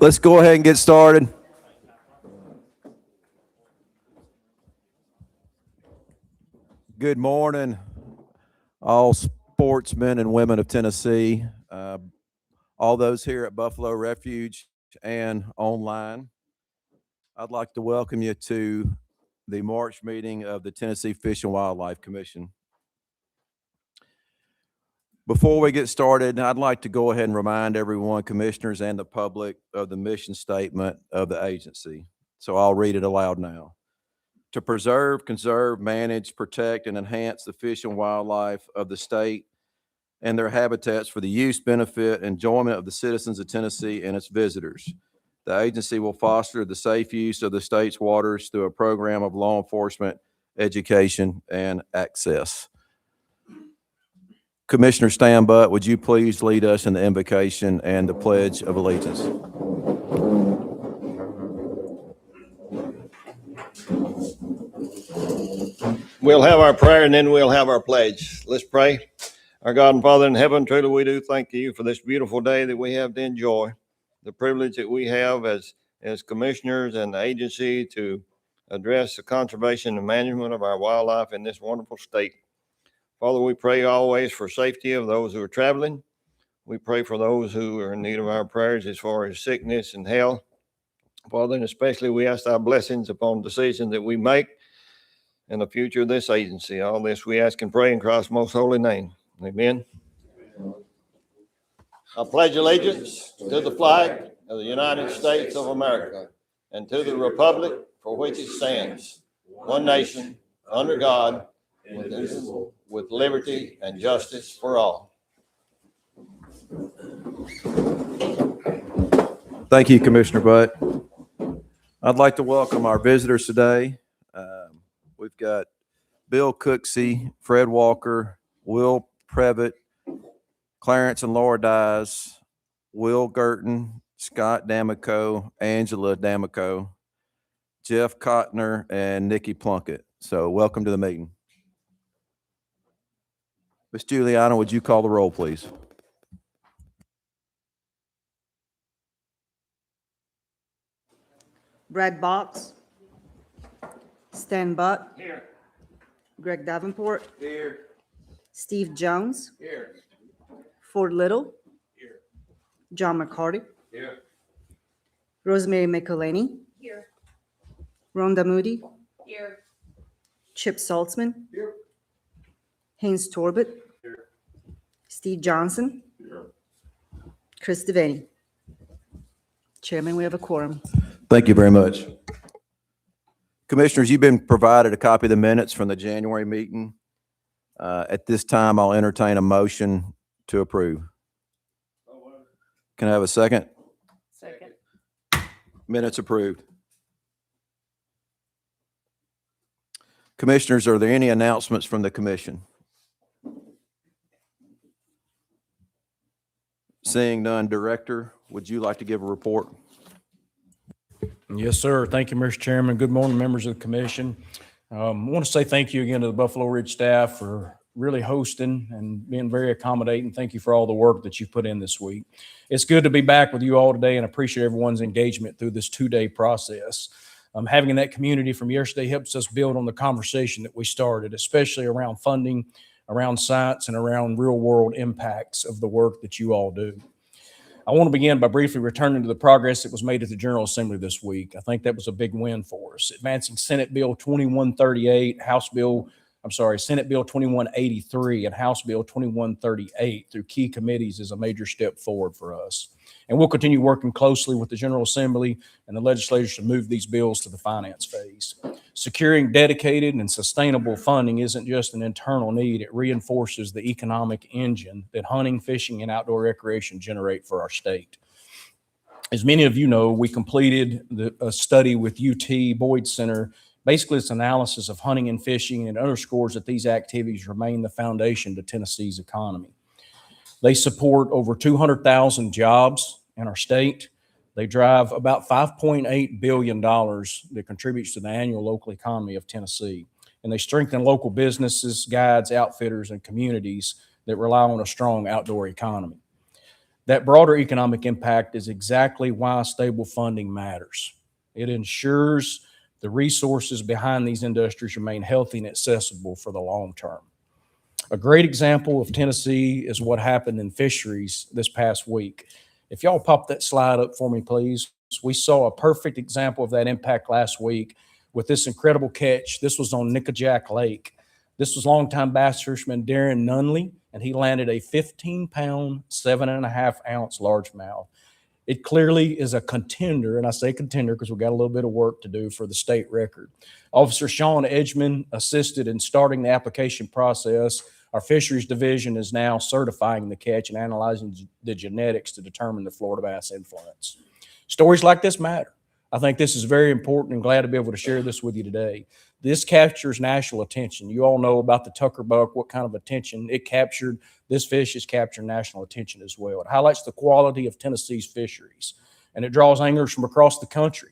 Let's go ahead and get started. Good morning, all sportsmen and women of Tennessee, all those here at Buffalo Refuge and online. I'd like to welcome you to the March meeting of the Tennessee Fish and Wildlife Commission. Before we get started, I'd like to go ahead and remind everyone, commissioners and the public, of the mission statement of the agency. So I'll read it aloud now. To preserve, conserve, manage, protect, and enhance the fish and wildlife of the state and their habitats for the use, benefit, and enjoyment of the citizens of Tennessee and its visitors. The agency will foster the safe use of the state's waters through a program of law enforcement, education, and access. Commissioner Stan Butt, would you please lead us in the invocation and the Pledge of Allegiance? We'll have our prayer and then we'll have our pledge. Let's pray. Our God and Father in heaven, truly we do thank you for this beautiful day that we have to enjoy, the privilege that we have as commissioners and the agency to address the conservation and management of our wildlife in this wonderful state. Father, we pray always for safety of those who are traveling. We pray for those who are in need of our prayers as far as sickness and health. Father, and especially we ask our blessings upon decisions that we make in the future of this agency. All this we ask and pray in Christ's most holy name. Amen. I pledge allegiance to the flag of the United States of America and to the republic for which it stands, one nation, under God, indivisible, with liberty and justice for all. Thank you, Commissioner Butt. I'd like to welcome our visitors today. We've got Bill Cooksey, Fred Walker, Will Previtt, Clarence and Laura Dyes, Will Girton, Scott D'Amico, Angela D'Amico, Jeff Cotner, and Nikki Plunkett. So welcome to the meeting. Ms. Juliana, would you call the roll, please? Brad Box. Stan Butt. Here. Greg Davenport. Here. Steve Jones. Here. Ford Little. Here. John McCarty. Here. Rosemary McElhaney. Here. Rhonda Moody. Here. Chip Saltzman. Here. Haynes Torbett. Here. Steve Johnson. Here. Chris Devaney. Chairman, we have a quorum. Thank you very much. Commissioners, you've been provided a copy of the minutes from the January meeting. At this time, I'll entertain a motion to approve. Can I have a second? Second. Minutes approved. Commissioners, are there any announcements from the commission? Seeing none, Director, would you like to give a report? Yes, sir. Thank you, Mr. Chairman. Good morning, members of the commission. I want to say thank you again to the Buffalo Ridge staff for really hosting and being very accommodating. Thank you for all the work that you've put in this week. It's good to be back with you all today and appreciate everyone's engagement through this two-day process. Having that community from yesterday helps us build on the conversation that we started, especially around funding, around science, and around real-world impacts of the work that you all do. I want to begin by briefly returning to the progress that was made at the General Assembly this week. I think that was a big win for us. Advancing Senate Bill 2138, Senate Bill 2183, and House Bill 2138 through key committees is a major step forward for us. And we'll continue working closely with the General Assembly and the legislators to move these bills to the finance phase. Securing dedicated and sustainable funding isn't just an internal need, it reinforces the economic engine that hunting, fishing, and outdoor recreation generate for our state. As many of you know, we completed a study with UT Boyd Center. Basically, it's analysis of hunting and fishing, and it underscores that these activities remain the foundation to Tennessee's economy. They support over 200,000 jobs in our state. They drive about $5.8 billion that contributes to the annual local economy of Tennessee. And they strengthen local businesses, guides, outfitters, and communities that rely on a strong outdoor economy. That broader economic impact is exactly why stable funding matters. It ensures the resources behind these industries remain healthy and accessible for the long term. A great example of Tennessee is what happened in fisheries this past week. If y'all pop that slide up for me, please. We saw a perfect example of that impact last week with this incredible catch. This was on Nickajack Lake. This was longtime bass fisherman Darren Nunley, and he landed a 15-pound, 7.5-ounce largemouth. It clearly is a contender, and I say contender because we've got a little bit of work to do for the state record. Officer Sean Edgman assisted in starting the application process. Our fisheries division is now certifying the catch and analyzing the genetics to determine the Florida bass influence. Stories like this matter. I think this is very important and glad to be able to share this with you today. This captures national attention. You all know about the Tucker buck, what kind of attention it captured. This fish is capturing national attention as well. It highlights the quality of Tennessee's fisheries, and it draws anglers from across the country.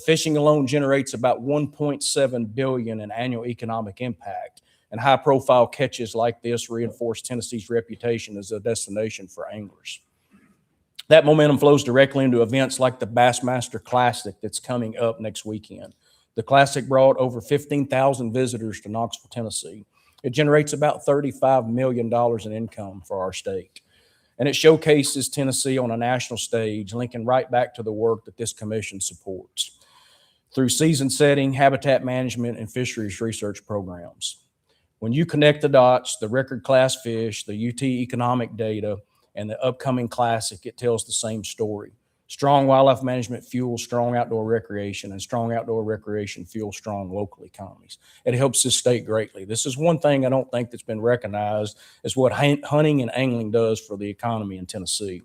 Fishing alone generates about $1.7 billion in annual economic impact, and high-profile catches like this reinforce Tennessee's reputation as a destination for anglers. That momentum flows directly into events like the Bassmaster Classic that's coming up next weekend. The Classic brought over 15,000 visitors to Knoxville, Tennessee. It generates about $35 million in income for our state. And it showcases Tennessee on a national stage, linking right back to the work that this commission supports through season setting, habitat management, and fisheries research programs. When you connect the dots, the record class fish, the UT economic data, and the upcoming Classic, it tells the same story. Strong wildlife management fuels strong outdoor recreation, and strong outdoor recreation fuels strong local economies. It helps this state greatly. This is one thing I don't think that's been recognized as what hunting and angling does for the economy in Tennessee.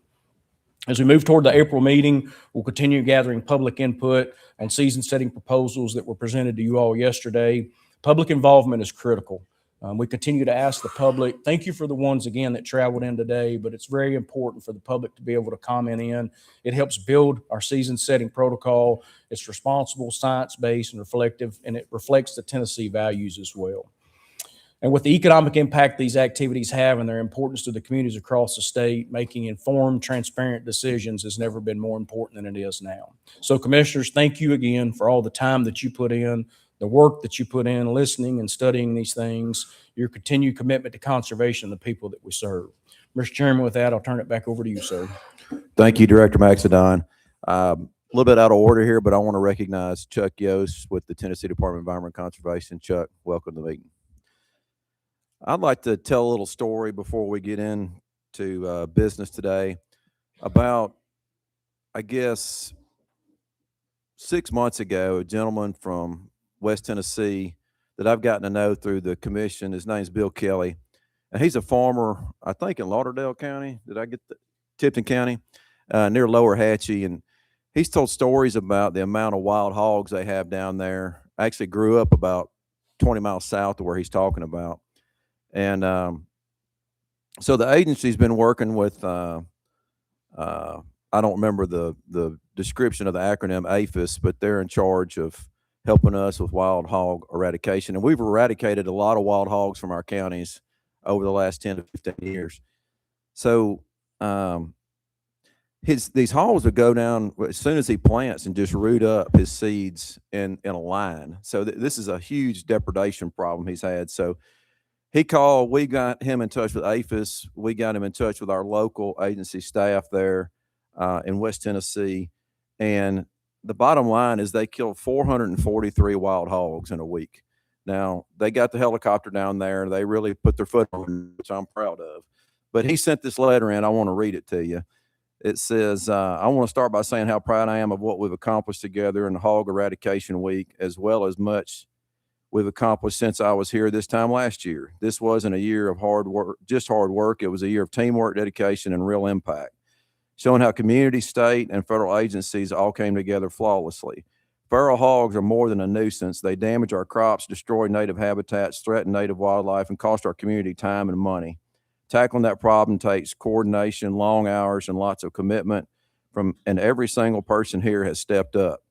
As we move toward the April meeting, we'll continue gathering public input on season-setting proposals that were presented to you all yesterday. Public involvement is critical. We continue to ask the public, thank you for the ones, again, that traveled in today, but it's very important for the public to be able to comment in. It helps build our season-setting protocol. It's responsible, science-based, and reflective, and it reflects the Tennessee values as well. And with the economic impact these activities have and their importance to the communities across the state, making informed, transparent decisions has never been more important than it is now. So, Commissioners, thank you again for all the time that you put in, the work that you put in, listening and studying these things, your continued commitment to conservation and the people that we serve. Mr. Chairman, with that, I'll turn it back over to you, sir. Thank you, Director Maxedon. A little bit out of order here, but I want to recognize Chuck Yost with the Tennessee Department of Environment and Conservation. Chuck, welcome to the meeting. I'd like to tell a little story before we get into business today about, I guess, 6 months ago, a gentleman from West Tennessee that I've gotten to know through the commission. His name's Bill Kelly, and he's a farmer, I think, in Lauderdale County. Did I get the Tipton County, near Lower Hatchie? And he's told stories about the amount of wild hogs they have down there. I actually grew up about 20 miles south of where he's talking about. And so the agency's been working with, I don't remember the description of the acronym APHIS, but they're in charge of helping us with wild hog eradication. And we've eradicated a lot of wild hogs from our counties over the last 10 to 15 years. So these hogs would go down as soon as he plants and just root up his seeds in a line. So this is a huge depredation problem he's had. So he called, we got him in touch with APHIS. We got him in touch with our local agency staff there in West Tennessee. And the bottom line is they killed 443 wild hogs in a week. Now, they got the helicopter down there. They really put their foot on it, which I'm proud of. But he sent this letter in. I want to read it to you. It says, I want to start by saying how proud I am of what we've accomplished together in the Hog Eradication Week, as well as much we've accomplished since I was here this time last year. This wasn't a year of hard work, just hard work. It was a year of teamwork, dedication, and real impact, showing how community, state, and federal agencies all came together flawlessly. Feral hogs are more than a nuisance. They damage our crops, destroy native habitats, threaten native wildlife, and cost our community time and money. Tackling that problem takes coordination, long hours, and lots of commitment and every single person here has stepped up.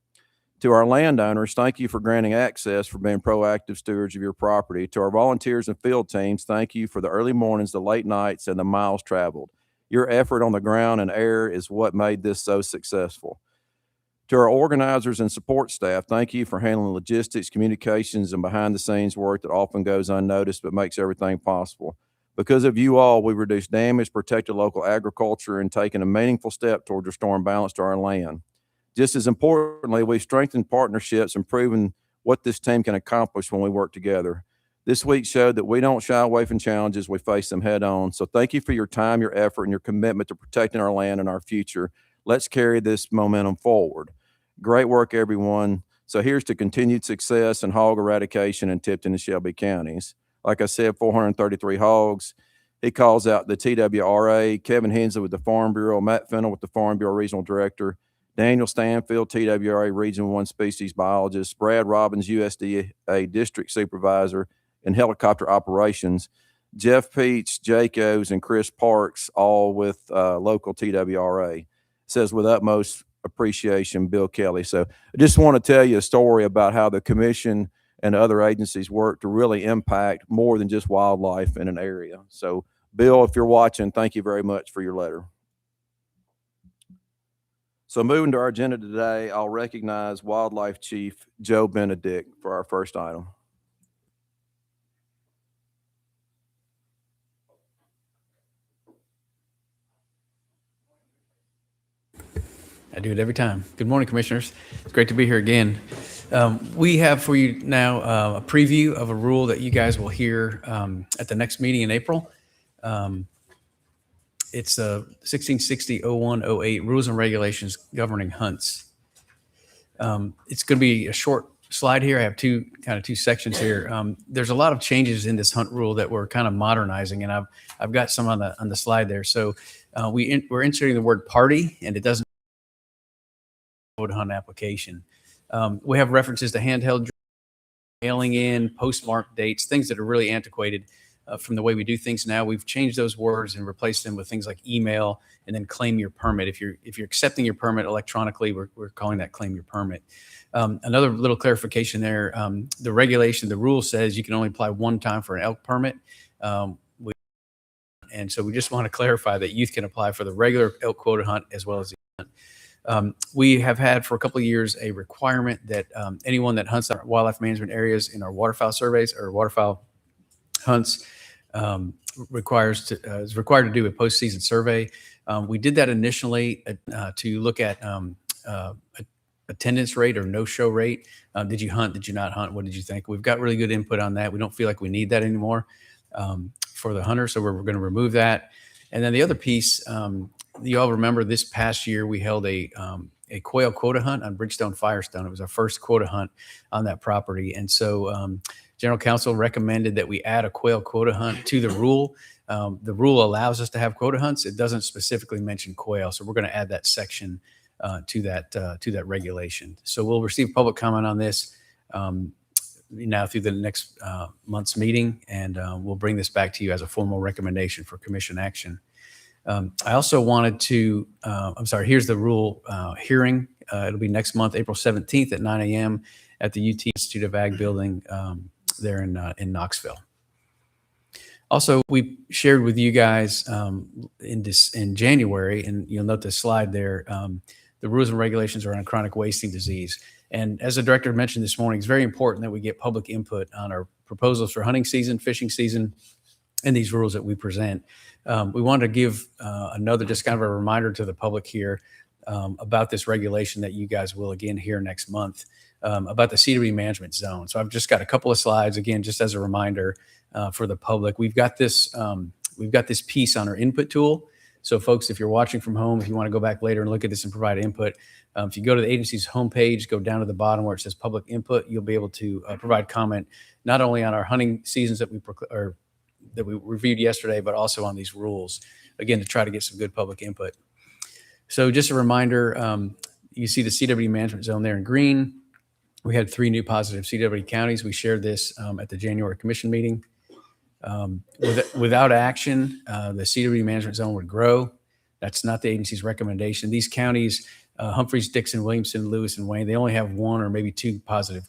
To our landowners, thank you for granting access, for being proactive stewards of your property. To our volunteers and field teams, thank you for the early mornings, the late nights, and the miles traveled. Your effort on the ground and air is what made this so successful. To our organizers and support staff, thank you for handling logistics, communications, and behind-the-scenes work that often goes unnoticed but makes everything possible. Because of you all, we reduced damage, protected local agriculture, and taken a meaningful step toward restoring balance to our land. Just as importantly, we've strengthened partnerships and proven what this team can accomplish when we work together. This week showed that we don't shy away from challenges, we face them head on. So thank you for your time, your effort, and your commitment to protecting our land and our future. Let's carry this momentum forward. Great work, everyone. So here's to continued success in hog eradication in Tipton and Shelby counties. Like I said, 433 hogs. He calls out the TWRA, Kevin Hensley with the Farm Bureau, Matt Fennell with the Farm Bureau Regional Director, Daniel Stanfield, TWRA Region 1 Species Biologist, Brad Robbins, USDA District Supervisor in Helicopter Operations, Jeff Peach, Jake O's, and Chris Parks, all with local TWRA. It says with utmost appreciation, Bill Kelly. So I just want to tell you a story about how the commission and other agencies work to really impact more than just wildlife in an area. So Bill, if you're watching, thank you very much for your letter. So moving to our agenda today, I'll recognize Wildlife Chief Joe Benedict for our first item. I do it every time. Good morning, Commissioners. It's great to be here again. We have for you now a preview of a rule that you guys will hear at the next meeting in April. It's 1660-0108 Rules and Regulations Governing Hunts. It's going to be a short slide here. I have two sections here. There's a lot of changes in this hunt rule that we're kind of modernizing, and I've got some on the slide there. So we're inserting the word party, and it doesn't hunt application. We have references to handheld mailing in, postmark dates, things that are really antiquated from the way we do things now. We've changed those words and replaced them with things like email and then claim your permit. If you're accepting your permit electronically, we're calling that claim your permit. Another little clarification there, the regulation, the rule says you can only apply one time for an elk permit. And so we just want to clarify that youth can apply for the regular elk quota hunt as well as the hunt. We have had for a couple of years a requirement that anyone that hunts our wildlife management areas in our waterfowl surveys or waterfowl hunts is required to do a postseason survey. We did that initially to look at attendance rate or no-show rate. Did you hunt? Did you not hunt? What did you think? We've got really good input on that. We don't feel like we need that anymore for the hunter, so we're going to remove that. And then the other piece, you all remember this past year we held a quail quota hunt on Bridgestone Firestone. It was our first quota hunt on that property. And so General Counsel recommended that we add a quail quota hunt to the rule. The rule allows us to have quota hunts. It doesn't specifically mention quail. So we're going to add that section to that regulation. So we'll receive public comment on this now through the next month's meeting, and we'll bring this back to you as a formal recommendation for commission action. I also wanted to, here's the rule hearing. It'll be next month, April 17th at 9 a.m. at the UT Institute of Ag building there in Knoxville. Also, we shared with you guys in January, and you'll note the slide there, the rules and regulations around chronic wasting disease. And as the director mentioned this morning, it's very important that we get public input on our proposals for hunting season, fishing season, and these rules that we present. We wanted to give another just kind of a reminder to the public here about this regulation that you guys will again hear next month about the CWD management zone. So I've just got a couple of slides again, just as a reminder for the public. We've got this piece on our input tool. So folks, if you're watching from home, if you want to go back later and look at this and provide input, if you go to the agency's homepage, go down to the bottom where it says public input, you'll be able to provide comment not only on our hunting seasons that we reviewed yesterday, but also on these rules, again, to try to get some good public input. So just a reminder, you see the CWD management zone there in green. We had 3 new positive CWD counties. We shared this at the January commission meeting. Without action, the CWD management zone would grow. That's not the agency's recommendation. These counties, Humphreys, Dixon, Williamson, Lewis, and Wayne, they only have 1 or maybe 2 positive.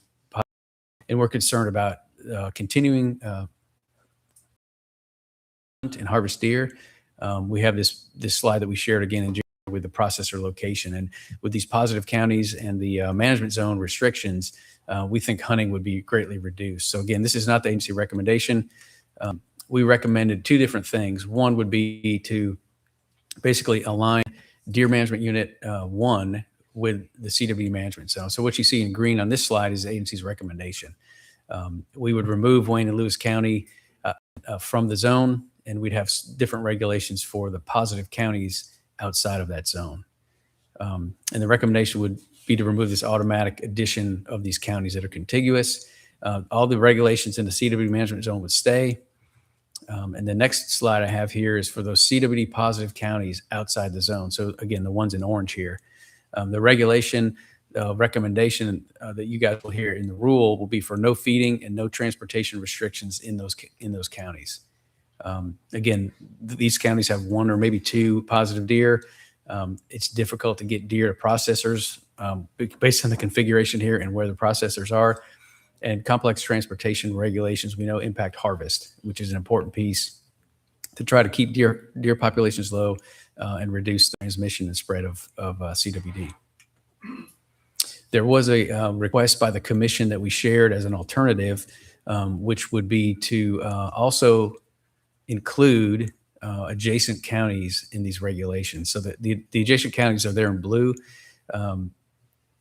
And we're concerned about continuing and harvest deer. we have this slide that we shared again in January with the processor location. And with these positive counties and the management zone restrictions, we think hunting would be greatly reduced. So again, this is not the agency recommendation. We recommended two different things. One would be to basically align Deer Management Unit 1 with the CWD management zone. So what you see in green on this slide is the agency's recommendation. We would remove Wayne and Lewis County from the zone, and we'd have different regulations for the positive counties outside of that zone. And the recommendation would be to remove this automatic addition of these counties that are contiguous. All the regulations in the CWD management zone would stay. And the next slide I have here is for those CWD positive counties outside the zone. So again, the ones in orange here. The regulation recommendation that you guys will hear in the rule will be for no feeding and no transportation restrictions in those counties. Again, these counties have one or maybe two positive deer. It's difficult to get deer to processors based on the configuration here and where the processors are. And complex transportation regulations, we know, impact harvest, which is an important piece to try to keep deer populations low and reduce the transmission and spread of CWD. There was a request by the commission that we shared as an alternative, which would be to also include adjacent counties in these regulations. So that the adjacent counties are there in blue.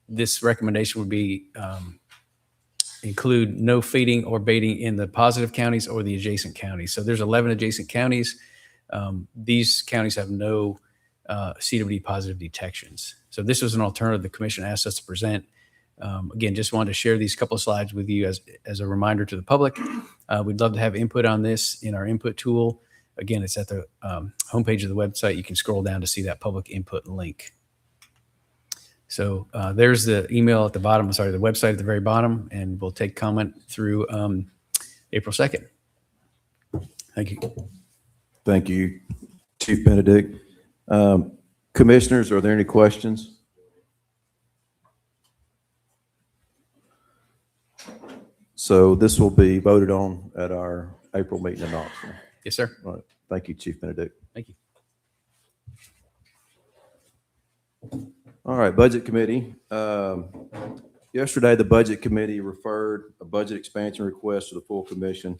This recommendation would be include no feeding or baiting in the positive counties or the adjacent counties. So there's 11 adjacent counties. These counties have no CWD positive detections. So this was an alternative the commission asked us to present. Again, just wanted to share these couple of slides with you as a reminder to the public. We'd love to have input on this in our input tool. Again, it's at the homepage of the website. You can scroll down to see that public input link. So there's the email at the bottom, the website at the very bottom, and we'll take comment through April 2nd. Thank you. Thank you, Chief Benedict. Commissioners, are there any questions? So this will be voted on at our April meeting in Knoxville. Yes, sir. All right. Thank you, Chief Benedict. Thank you. All right, Budget Committee. Yesterday, the Budget Committee referred a budget expansion request to the full commission.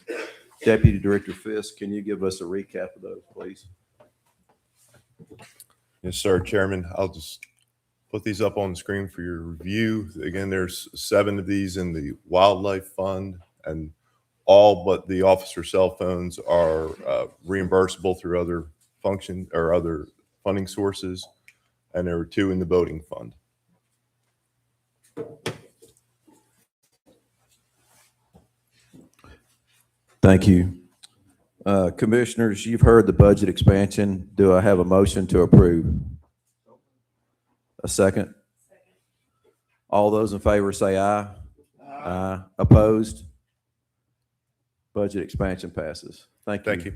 Deputy Director Fiss, can you give us a recap of those, please? Yes, sir, Chairman. I'll just put these up on the screen for your review. Again, there's 7 of these in the Wildlife Fund, and all but the officer cell phones are reimbursable through other function or other funding sources. And there were 2 in the boating fund. Thank you. Commissioners, you've heard the budget expansion. Do I have a motion to approve? A second? All those in favor say aye. Aye. Opposed? Budget expansion passes. Thank you. Thank you.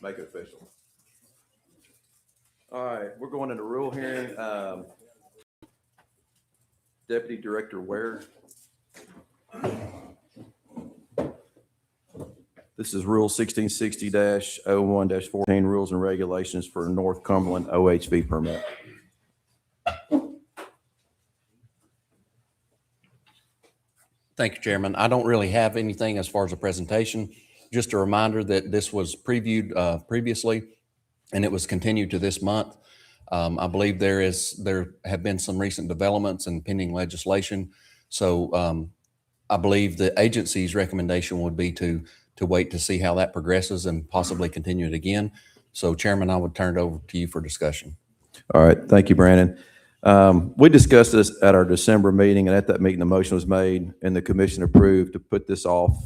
Make it official. All right, we're going into rule hearing. Deputy Director Ware. This is Rule 1660-01-14, Rules and Regulations for North Cumberland OHV permit. Thank you, Chairman. I don't really have anything as far as a presentation. Just a reminder that this was previewed previously, and it was continued to this month. I believe there have been some recent developments and pending legislation. So I believe the agency's recommendation would be to wait to see how that progresses and possibly continue it again. So, Chairman, I would turn it over to you for discussion. All right, thank you, Brandon. We discussed this at our December meeting, and at that meeting, the motion was made and the commission approved to put this off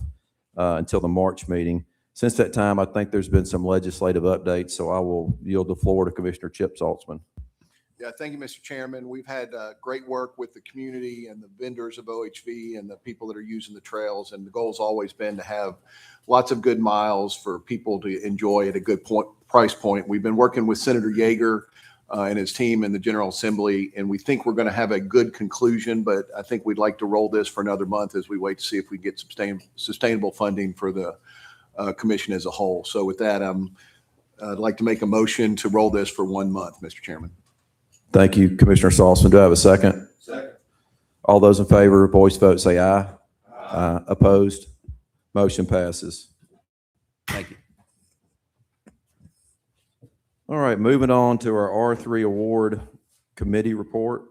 until the March meeting. Since that time, I think there's been some legislative updates, so I will yield the floor to Commissioner Chip Saltzman. Yeah, thank you, Mr. Chairman. We've had great work with the community and the vendors of OHV and the people that are using the trails. And the goal's always been to have lots of good miles for people to enjoy at a good price point. We've been working with Senator Yeager and his team in the General Assembly, and we think we're going to have a good conclusion, but I think we'd like to roll this for another month as we wait to see if we get sustainable funding for the commission as a whole. So with that, I'd like to make a motion to roll this for 1 month, Mr. Chairman. Thank you, Commissioner Salzman. Do I have a second? Second. All those in favor, voice vote, say aye. Aye. Opposed? Motion passes. Thank you. All right, moving on to our R3 Award Committee report.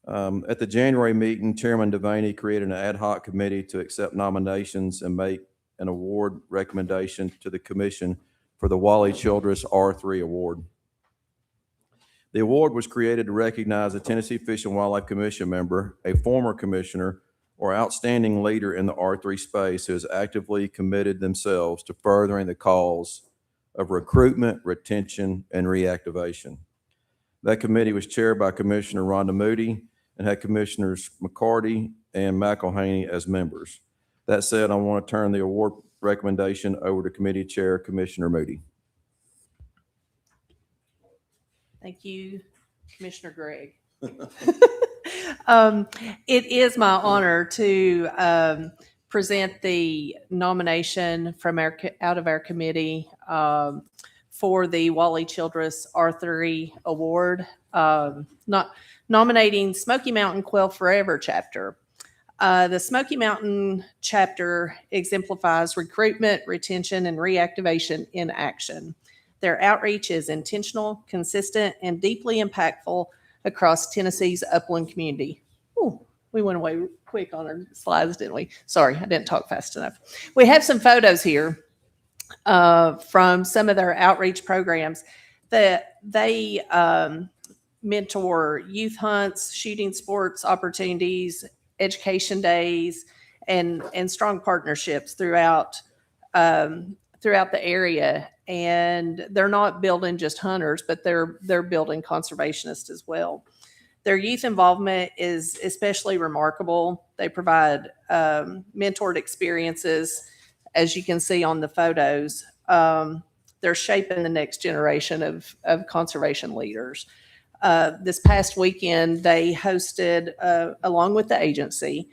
At the January meeting, Chairman Devaney created an ad hoc committee to accept nominations and make an award recommendation to the commission for the Wally Childress R3 Award. The award was created to recognize a Tennessee Fish and Wildlife Commission member, a former commissioner, or outstanding leader in the R3 space who has actively committed themselves to furthering the cause of recruitment, retention, and reactivation. That committee was chaired by Commissioner Rhonda Moody and had Commissioners McCarty and McElhaney as members. That said, I want to turn the award recommendation over to Committee Chair Commissioner Moody. Thank you, Commissioner Gregg. It is my honor to present the nomination from out of our committee for the Wally Childress R3 Award, nominating Smoky Mountain Quail Forever chapter. The Smoky Mountain chapter exemplifies recruitment, retention, and reactivation in action. Their outreach is intentional, consistent, and deeply impactful across Tennessee's upland community. Ooh, we went away quick on our slides, didn't we? Sorry, I didn't talk fast enough. We have some photos here from some of their outreach programs that they mentor youth hunts, shooting sports opportunities, education days, and strong partnerships throughout the area. And they're not building just hunters, but they're building conservationists as well. Their youth involvement is especially remarkable. They provide mentored experiences, as you can see on the photos. They're shaping the next generation of conservation leaders. This past weekend, they hosted, along with the agency,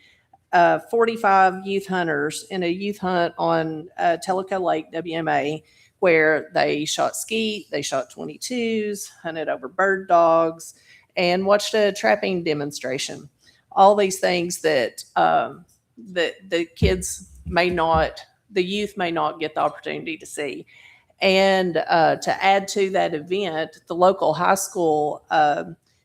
45 youth hunters in a youth hunt on Tellico Lake, WMA, where they shot skeet, they shot 22s, hunted over bird dogs, and watched a trapping demonstration. All these things that the youth may not get the opportunity to see. And to add to that event, the local high school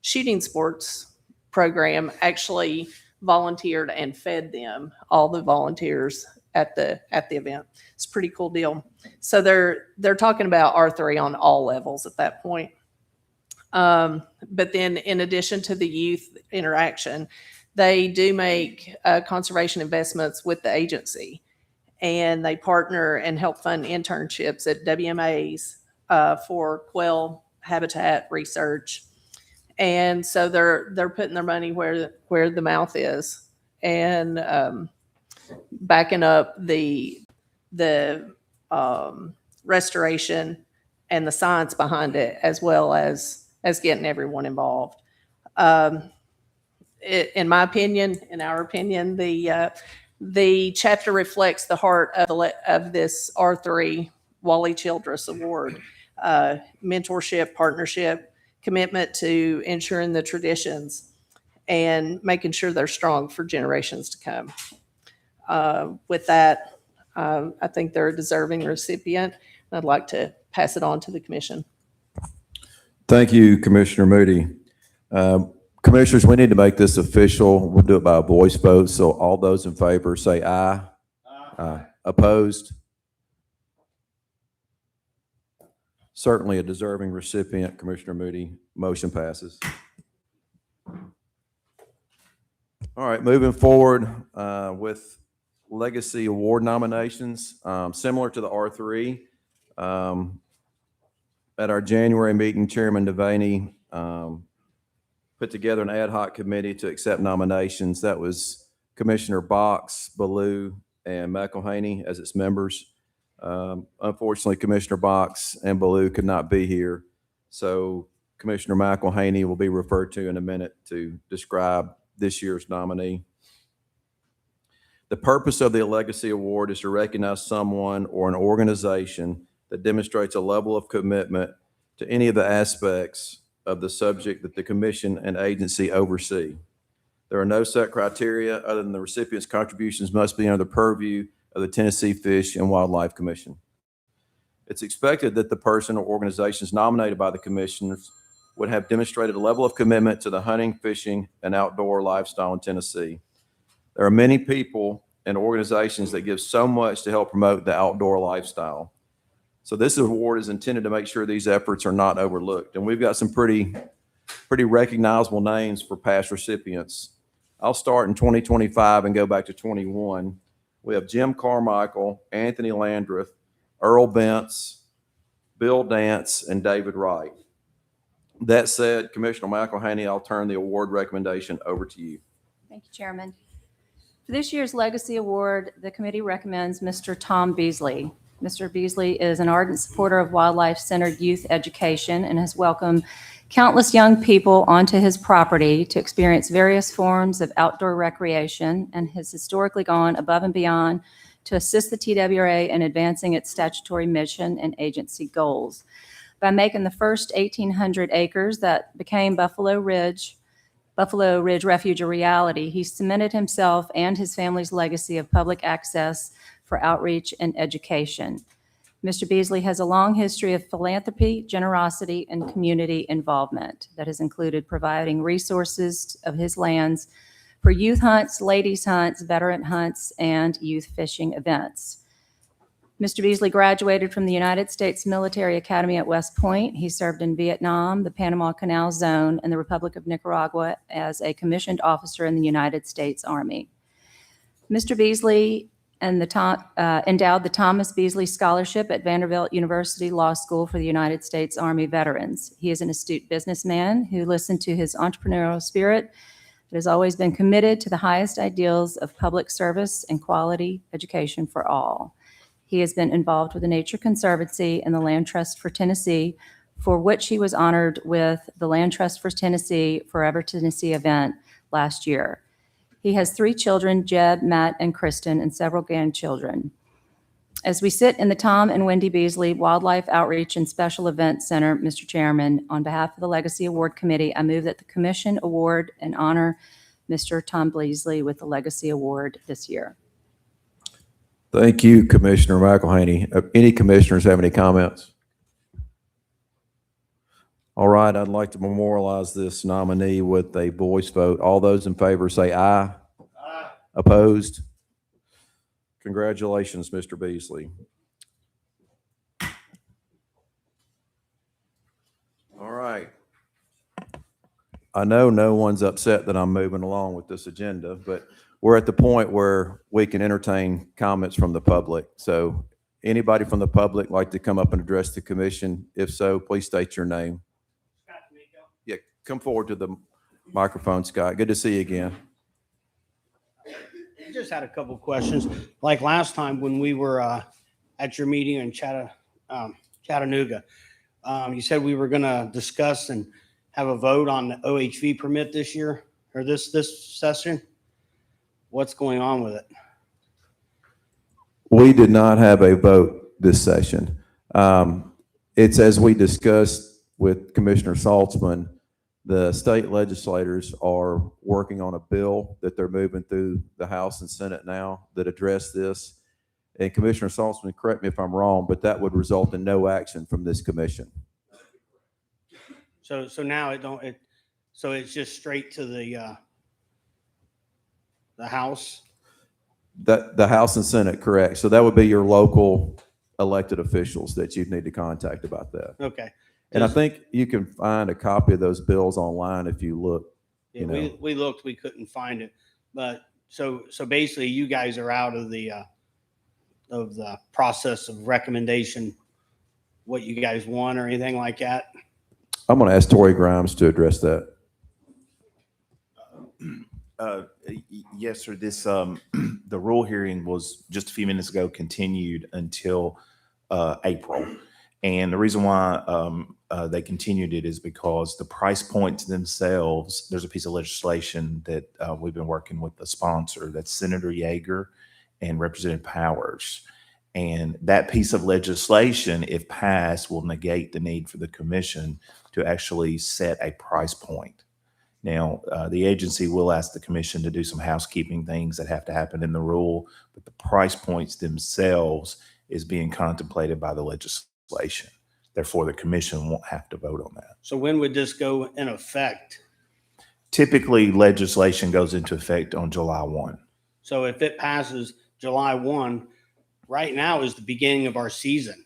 shooting sports program actually volunteered and fed them, all the volunteers at the event. It's a pretty cool deal. So they're talking about R3 on all levels at that point. But then in addition to the youth interaction, they do make conservation investments with the agency, and they partner and help fund internships at WMAs for quail habitat research. And so they're putting their money where the mouth is, and backing up the restoration and the science behind it, as well as getting everyone involved. In my opinion, in our opinion, the chapter reflects the heart of this R3 Wally Childress Award. Mentorship, partnership, commitment to ensuring the traditions, and making sure they're strong for generations to come. With that, I think they're a deserving recipient. I'd like to pass it on to the commission. Thank you, Commissioner Moody. Commissioners, we need to make this official. We'll do it by a voice vote. So all those in favor say aye. Aye. Opposed? Certainly a deserving recipient, Commissioner Moody. Motion passes. All right, moving forward with legacy award nominations, similar to the R3. At our January meeting, Chairman Devaney put together an ad hoc committee to accept nominations. That was Commissioner Box, Ballou, and McElhaney as its members. Unfortunately, Commissioner Box and Ballou could not be here, so Commissioner McElhaney will be referred to in a minute to describe this year's nominee. The purpose of the Legacy Award is to recognize someone or an organization that demonstrates a level of commitment to any of the aspects of the subject that the commission and agency oversee. There are no set criteria other than the recipient's contributions must be under the purview of the Tennessee Fish and Wildlife Commission. It's expected that the person or organizations nominated by the commissioners would have demonstrated a level of commitment to the hunting, fishing, and outdoor lifestyle in Tennessee. There are many people and organizations that give so much to help promote the outdoor lifestyle. So this award is intended to make sure these efforts are not overlooked. And we've got some pretty recognizable names for past recipients. I'll start in 2025 and go back to 21. We have Jim Carmichael, Anthony Landreth, Earl Bentz, Bill Dance, and David Wright. That said, Commissioner McElhaney, I'll turn the award recommendation over to you. Thank you, Chairman. For this year's Legacy Award, the committee recommends Mr. Tom Beasley. Mr. Beasley is an ardent supporter of wildlife-centered youth education and has welcomed countless young people onto his property to experience various forms of outdoor recreation and has historically gone above and beyond to assist the TWRA in advancing its statutory mission and agency goals. By making the first 1,800 acres that became Buffalo Ridge Refuge a reality, he cemented himself and his family's legacy of public access for outreach and education. Mr. Beasley has a long history of philanthropy, generosity, and community involvement that has included providing resources of his lands for youth hunts, ladies hunts, veteran hunts, and youth fishing events. Mr. Beasley graduated from the United States Military Academy at West Point. He served in Vietnam, the Panama Canal Zone, and the Republic of Nicaragua as a commissioned officer in the United States Army. Mr. Beasley endowed the Thomas Beasley Scholarship at Vanderbilt University Law School for the United States Army veterans. He is an astute businessman who listened to his entrepreneurial spirit that has always been committed to the highest ideals of public service and quality education for all. He has been involved with the Nature Conservancy and the Land Trust for Tennessee, for which he was honored with the Land Trust for Tennessee Forever Tennessee event last year. He has 3 children, Jeb, Matt, and Kristen, and several grandchildren. As we sit in the Tom and Wendy Beasley Wildlife Outreach and Special Events Center, Mr. Chairman, on behalf of the Legacy Award Committee, I move that the Commission award and honor Mr. Tom Beasley with the Legacy Award this year. Thank you, Commissioner McElhaney. Any commissioners have any comments? All right, I'd like to memorialize this nominee with a voice vote. All those in favor say aye. Aye. Opposed? Congratulations, Mr. Beasley. All right. I know no one's upset that I'm moving along with this agenda, but we're at the point where we can entertain comments from the public. So anybody from the public like to come up and address the commission? If so, please state your name. Yeah, come forward to the microphone, Scott. Good to see you again. I just had a couple of questions. Like last time when we were at your meeting in Chattanooga, you said we were going to discuss and have a vote on the OHV permit this year or this session. What's going on with it? We did not have a vote this session. It's as we discussed with Commissioner Saltzman, the state legislators are working on a bill that they're moving through the House and Senate now that address this. And Commissioner Saltzman, correct me if I'm wrong, but that would result in no action from this commission. So now so it's just straight to the House? The House and Senate, correct. So that would be your local elected officials that you'd need to contact about that. Okay. And I think you can find a copy of those bills online if you look. Yeah, we looked, we couldn't find it. But so basically you guys are out of the process of recommendation, what you guys want or anything like that? I'm going to ask Tory Grimes to address that. Yes, sir. This the rule hearing was just a few minutes ago, continued until April, And the reason why they continued it is because the price points themselves, there's a piece of legislation that we've been working with the sponsor, that's Senator Yeager and Representative Powers. And that piece of legislation, if passed, will negate the need for the commission to actually set a price point. Now, the agency will ask the commission to do some housekeeping things that have to happen in the rule, but the price points themselves is being contemplated by the legislation. Therefore, the commission won't have to vote on that. So when would this go in effect? Typically, legislation goes into effect on July 1. So if it passes July 1, right now is the beginning of our season.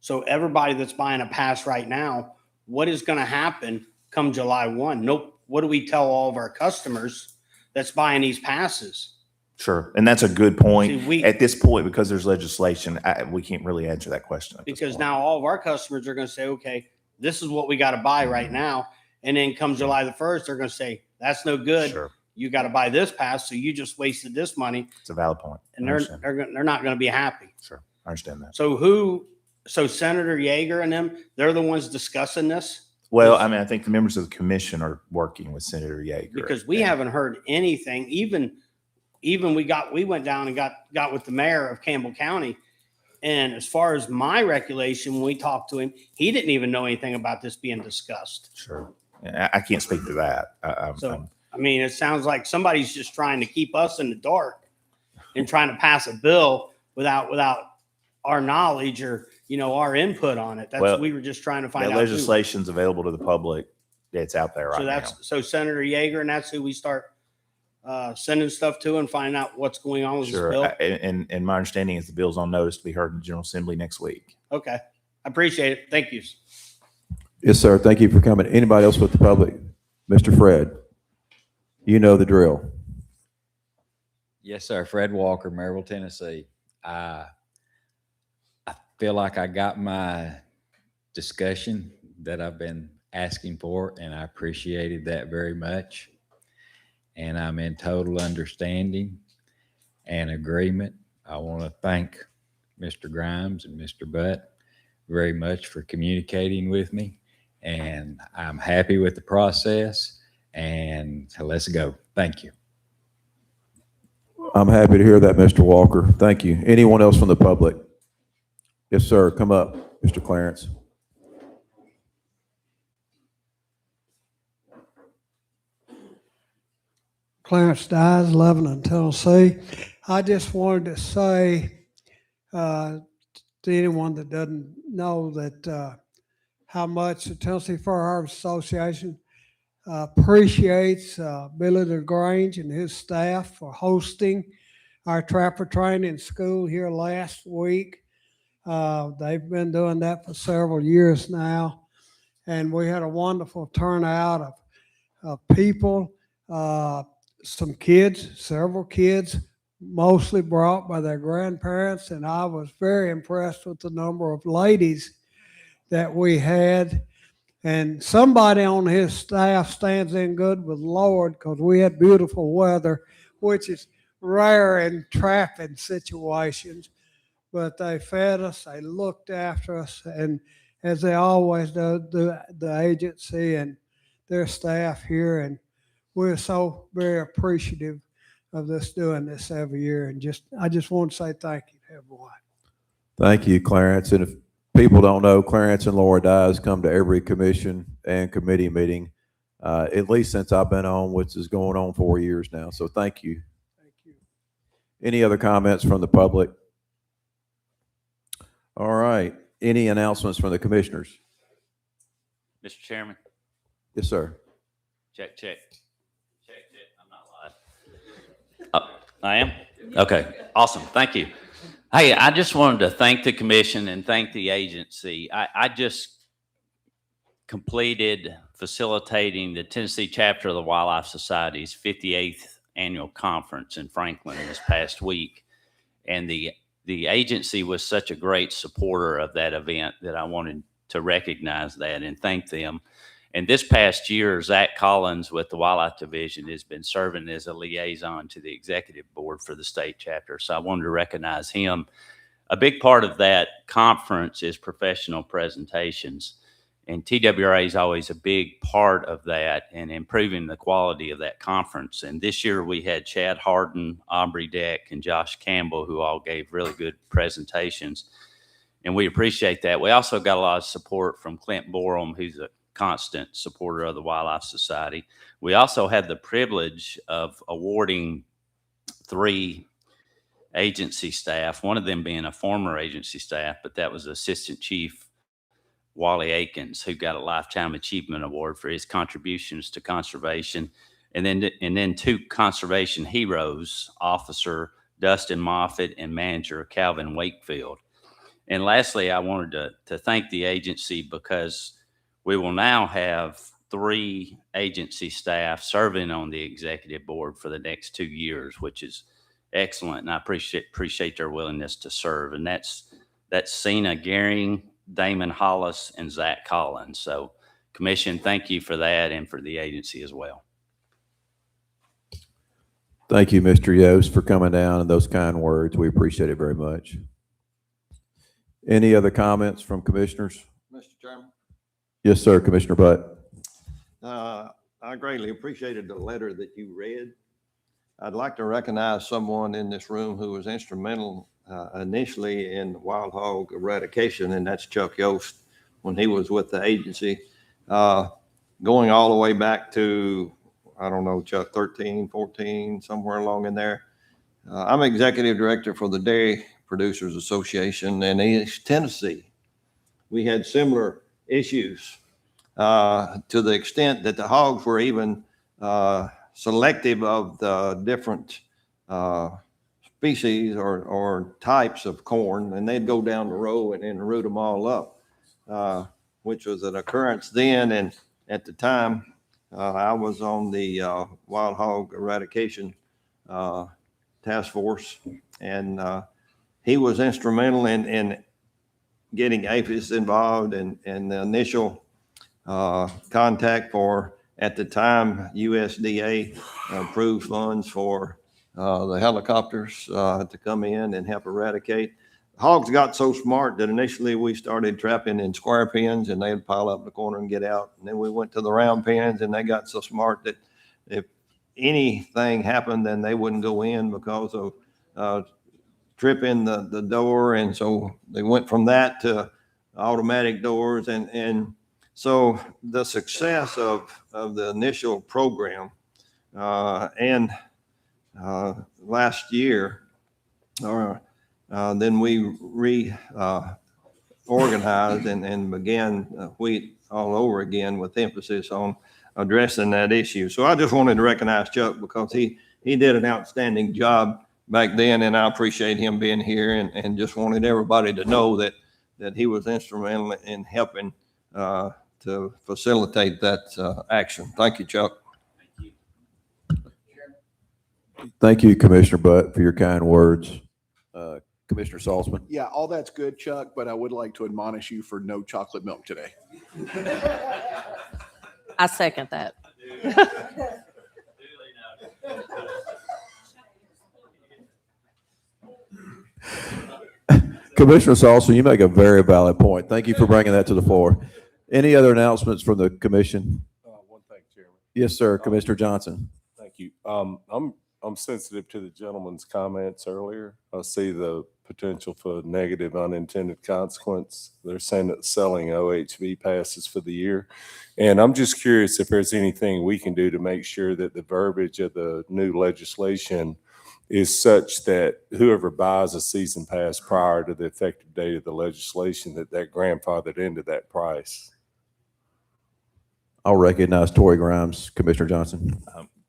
So everybody that's buying a pass right now, what is going to happen come July 1? Nope. What do we tell all of our customers that's buying these passes? Sure. And that's a good point. See, At this point, because there's legislation, we can't really answer that question. At this Because point. now all of our customers are going to say, okay, this is what we got to buy right now. And then come July the 1st, they're going to say, that's no good. Sure. You got to buy this pass. So you just wasted this money. It's a valid point. And I understand. they're not going to be happy. Sure. I understand that. So Senator Yeager and them, they're the ones discussing this? Well, I mean, I think the members of the commission are working with Senator Yeager. Because we haven't heard anything. Even we went down and got with the mayor of Campbell County. And as far as my recollection, when we talked to him, he didn't even know anything about this being discussed. Sure. I can't speak to that. I mean, it sounds like somebody's just trying to keep us in the dark and trying to pass a bill without our knowledge or, our input on it. We were just trying to find that out. legislation's available to the public. It's out there right now. So Senator Yeager, and that's who we start sending stuff to and finding out what's going on with this bill. And my understanding is the bill's on notice to be heard in the General Assembly next week. Okay. I appreciate it. Thank you. Yes, sir. Thank you for coming. Anybody else with the public? Mr. Fred, you know the drill. Yes, sir. Fred Walker, Maryville, Tennessee. I feel like I got my discussion that I've been asking for, and I appreciated that very much. And I'm in total understanding and agreement. I want to thank Mr. Grimes and Mr. Butt very much for communicating with me. And I'm happy with the process. And so let's go. Thank you. I'm happy to hear that, Mr. Walker. Thank you. Anyone else from the public? Yes, sir. Come up, Mr. Clarence. Clarence Dyes, Lebanon, Tennessee. I just wanted to say to anyone that doesn't know that how much the Tennessee Fur Harvest Association appreciates Billy LaGrange and his staff for hosting our trapper training school here last week. They've been doing that for several years now, and we had a wonderful turnout of people, some kids, several kids, mostly brought by their grandparents, and I was very impressed with the number of ladies that we had. And somebody on his staff stands in good with the Lord, because we had beautiful weather, which is rare in trapping situations. But they fed us, they looked after us, and as they always do, the agency and their staff here. And we're so very appreciative of this, doing this every year. And I just want to say thank you to everyone. Thank you, Clarence. And if people don't know, Clarence and Laura Dyes come to every commission and committee meeting, at least since I've been on, which is going on 4 years now. So thank you. Thank you. Any other comments from the public? All right. Any announcements from the commissioners? Mr. Chairman. Yes, sir. Check. I'm not live. I am? Okay. Awesome. Thank you. Hey, I just wanted to thank the commission and thank the agency. I just completed facilitating the Tennessee chapter of the Wildlife Society's 58th annual conference in Franklin this past week. And the agency was such a great supporter of that event that I wanted to recognize that and thank them. And this past year, Zach Collins with the Wildlife Division has been serving as a liaison to the executive board for the state chapter. So I wanted to recognize him. a big part of that conference is professional presentations. And TWRA is always a big part of that and improving the quality of that conference. And this year we had Chad Harden, Aubrey Deck, and Josh Campbell, who all gave really good presentations. And we appreciate that. We also got a lot of support from Clint Borum, who's a constant supporter of the Wildlife Society. We also had the privilege of awarding 3 agency staff, one of them being a former agency staff, but that was Assistant Chief Wally Akins, who got a Lifetime Achievement Award for his contributions to conservation. And then 2 conservation heroes, Officer Dustin Moffitt and Manager Calvin Wakefield. And lastly, I wanted to thank the agency because we will now have 3 agency staff serving on the executive board for the next 2 years, which is excellent. And I appreciate their willingness to serve. And that's Cena Gehring, Damon Hollis, and Zach Collins. So Commission, thank you for that and for the agency as well. Thank you, Mr. Yost, for coming down and those kind words. We appreciate it very much. Any other comments from commissioners? Mr. Chairman, Yes, sir, Commissioner Butt. I greatly appreciated the letter that you read. I'd like to recognize someone in this room who was instrumental initially in wild hog eradication, and that's Chuck Yost when he was with the agency, going all the way back to, I don't know, Chuck, 13, 14, somewhere along in there. I'm executive director for the Dairy Producers Association in East Tennessee. We had similar issues to the extent that the hogs were even selective of the different species or types of corn, and they'd go down the row and root them all up, which was an occurrence then. And at the time, I was on the wild hog eradication task force, and he was instrumental in getting APHIS involved and the initial contact for, at the time, USDA approved funds for the helicopters to come in and help eradicate. Hogs got so smart that initially we started trapping in square pens, and they'd pile up in the corner and get out. And then we went to the round pens, and they got so smart that if anything happened, then they wouldn't go in because of tripping the door. And so they went from that to automatic doors. And so the success of the initial program and last year, then we reorganized and began wheat all over again with emphasis on addressing that issue. So I just wanted to recognize Chuck because he did an outstanding job back then, and I appreciate him being here, and just wanted everybody to know that he was instrumental in helping to facilitate that action. Thank you, Chuck. Thank you, Commissioner Butt, for your kind words. Commissioner Salzman. Yeah, all that's good, Chuck, but I would like to admonish you for no chocolate milk today. I second that. Commissioner Salzman, you make a very valid point. Thank you for bringing that to the floor. Any other announcements from the commission? One thing, Chairman. Yes, sir, Commissioner Johnson. Thank you. I'm sensitive to the gentleman's comments earlier. I see the potential for negative unintended consequence. They're saying that selling OHV passes for the year. And I'm just curious if there's anything we can do to make sure that the verbiage of the new legislation is such that whoever buys a season pass prior to the effective date of the legislation, that grandfathered into that price. I'll recognize Tory Grimes. Commissioner Johnson.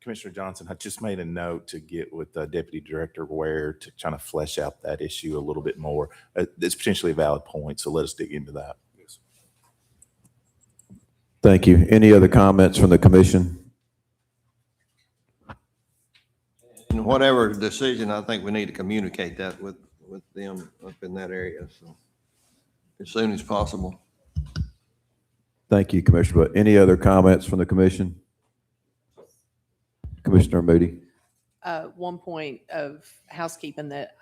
Commissioner Johnson, I just made a note to get with Deputy Director Ware to kind of flesh out that issue a little bit more. It's potentially a valid point, so let us dig into that. Yes. Thank you. Any other comments from the commission? And whatever decision, I think we need to communicate that with them up in that area, so as soon as possible. Thank you, Commissioner. But any other comments from the commission? Commissioner Moody. One point of housekeeping that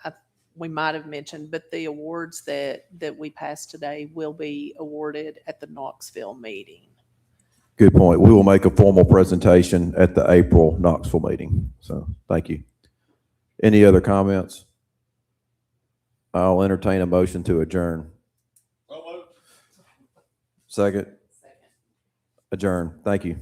we might have mentioned, but the awards that we passed today will be awarded at the Knoxville meeting. Good point. We will make a formal presentation at the April Knoxville meeting. So thank you. Any other comments? I'll entertain a motion to adjourn. Second? Adjourn. Thank you.